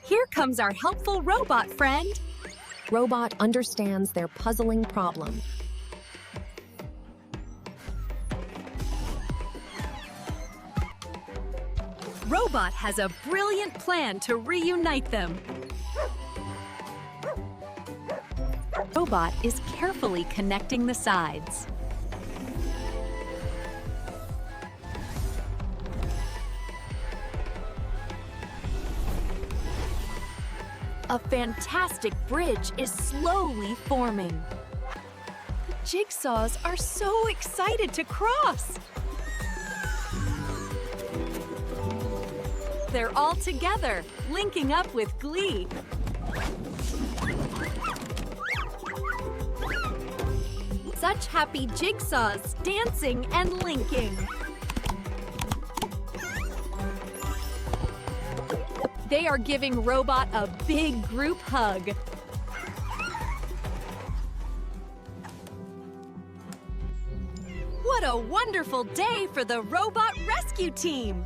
Here comes our helpful robot friend. Robot understands their puzzling problem. Robot has a brilliant plan to reunite them. Robot is carefully connecting the sides. A fantastic bridge is slowly forming. The Jigsaws are so excited to cross. They're all together, linking up with glee. Such happy Jigsaws, dancing and linking. They are giving Robot a big group hug. What a wonderful day for the Robot Rescue Team!